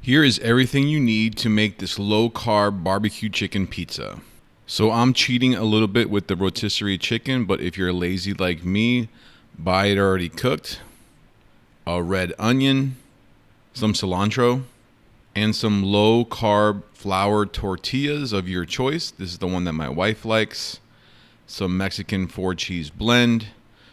Here is everything you need to make this low-carb barbecue chicken pizza. So I'm cheating a little bit with the rotisserie chicken, but if you're lazy like me, buy it already cooked, a red onion, some cilantro, and some low-carb flour tortillas of your choice. This is the one that my wife likes. Some Mexican 4-cheese blend,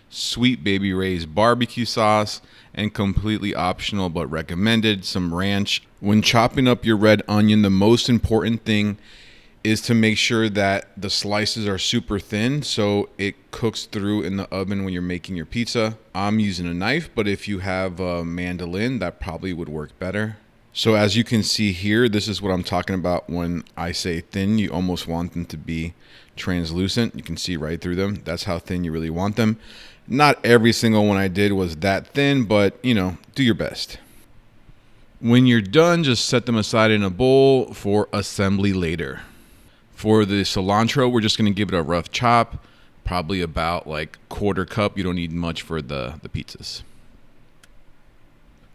Sweet Baby Ray's barbecue sauce, and completely optional but recommended, some ranch. When chopping up your red onion, the most important thing is to make sure that the slices are super thin so it cooks through in the oven when you're making your pizza. I'm using a knife, but if you have a mandolin, that probably would work better. So as you can see here, this is what I'm talking about when I say thin. You almost want them to be translucent. You can see right through them. That's how thin you really want them. Not every single one I did was that thin, but do your best. When you're done, just set them aside in a bowl for assembly later. For the cilantro, we're just going to give it a rough chop, probably about like quarter cup. You don't need much for the pizzas.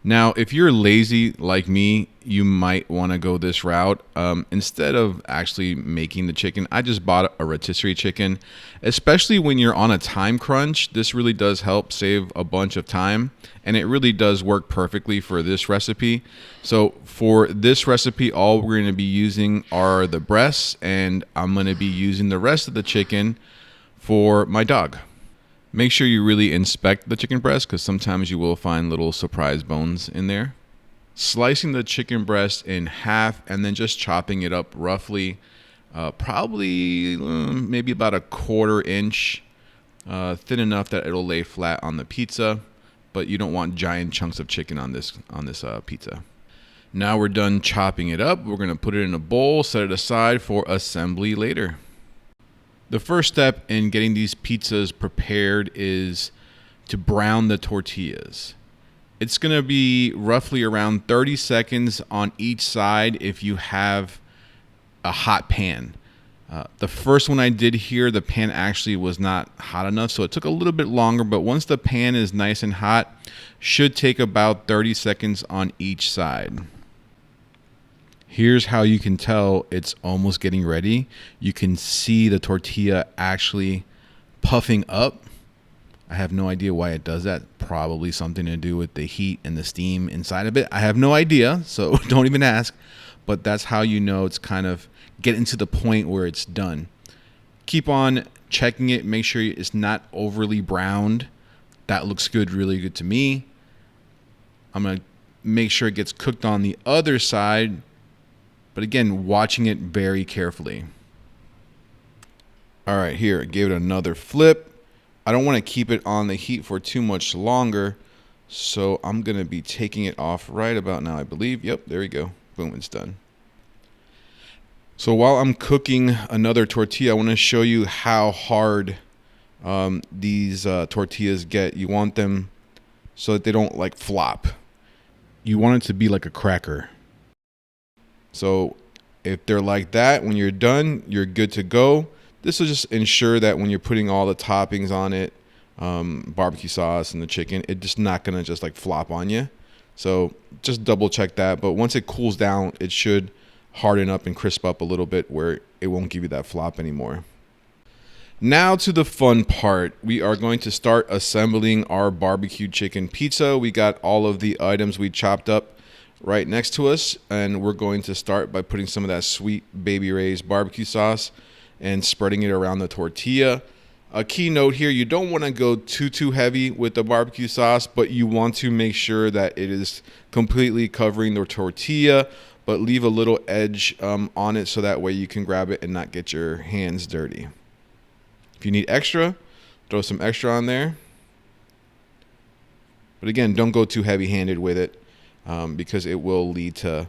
Now, if you're lazy like me, you might want to go this route. Instead of actually making the chicken, I just bought a rotisserie chicken. Especially when you're on a time crunch, this really does help save a bunch of time. And it really does work perfectly for this recipe. So for this recipe, all we're going to be using are the breasts. And I'm going to be using the rest of the chicken for my dog. Make sure you really inspect the chicken breast because sometimes you will find little surprise bones in there. Slicing the chicken breast in half and then just chopping it up roughly, probably maybe about a 1/4 inch, thin enough that it'll lay flat on the pizza, but you don't want giant chunks of chicken on this pizza. Now we're done chopping it up. We're going to put it in a bowl, set it aside for assembly later. The first step in getting these pizzas prepared is to brown the tortillas. It's going to be roughly around 30 seconds on each side if you have a hot pan. The first one I did here, the pan actually was not hot enough, so it took a little bit longer, but once the pan is nice and hot, should take about 30 seconds on each side. Here's how you can tell it's almost getting ready. You can see the tortilla actually puffing up. I have no idea why it does that. Probably something to do with the heat and the steam inside of it. I have no idea, so don't even ask. But that's how you know it's kind of getting to the point where it's done. Keep on checking it. Make sure it's not overly browned. That looks good, really good to me. I'm going to make sure it gets cooked on the other side. But again, watching it very carefully. All right, here, gave it another flip. I don't want to keep it on the heat for too much longer, so I'm going to be taking it off right about now, I believe. Yep, there we go. Boom, it's done. So while I'm cooking another tortilla, I want to show you how hard these tortillas get. You want them so that they don't like flop. You want it to be like a cracker. So if they're like that, when you're done, you're good to go. This will just ensure that when you're putting all the toppings on it, barbecue sauce and the chicken, it's just not going to just like flop on you. So just double check that. But once it cools down, it should harden up and crisp up a little bit where it won't give you that flop anymore. Now to the fun part. We are going to start assembling our barbecue chicken pizza. We got all of the items we chopped up right next to us, and we're going to start by putting some of that Sweet Baby Ray's barbecue sauce and spreading it around the tortilla. A key note here, you don't want to go too heavy with the barbecue sauce, but you want to make sure that it is completely covering the tortilla, but leave a little edge on it so that way you can grab it and not get your hands dirty. If you need extra, throw some extra on there. But again, don't go too heavy-handed with it. Because it will lead to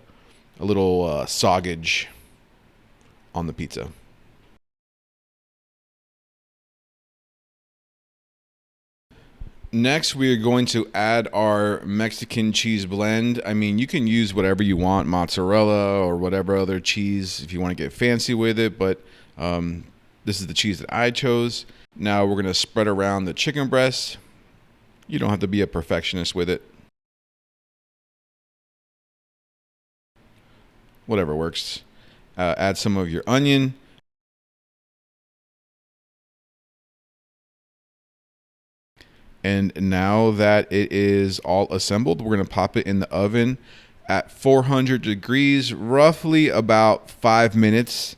a little soggage on the pizza. Next, we are going to add our Mexican cheese blend. I mean, you can use whatever you want, mozzarella or whatever other cheese if you want to get fancy with it, but this is the cheese that I chose. Now we're going to spread around the chicken breast. You don't have to be a perfectionist with it. whatever works. Add some of your onion. And now that it is all assembled, we're going to pop it in the oven at 400 degrees, roughly about 5 minutes,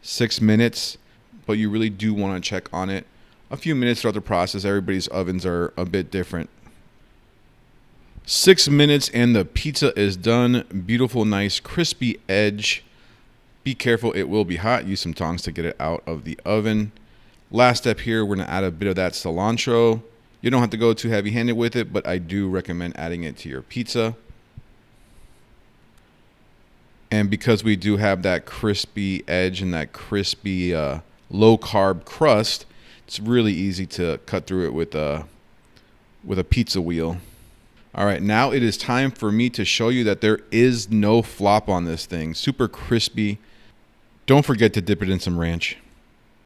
6 minutes. But you really do want to check on it a few minutes throughout the process. Everybody's ovens are a bit different. 6 minutes and the pizza is done. Beautiful, nice, crispy edge. Be careful, it will be hot. Use some tongs to get it out of the oven. Last step here, we're going to add a bit of that cilantro. You don't have to go too heavy-handed with it, but I do recommend adding it to your pizza. And because we do have that crispy edge and that crispy low-carb crust, it's really easy to cut through it with a pizza wheel. All right, now it is time for me to show you that there is no flop on this thing. Super crispy. Don't forget to dip it in some ranch.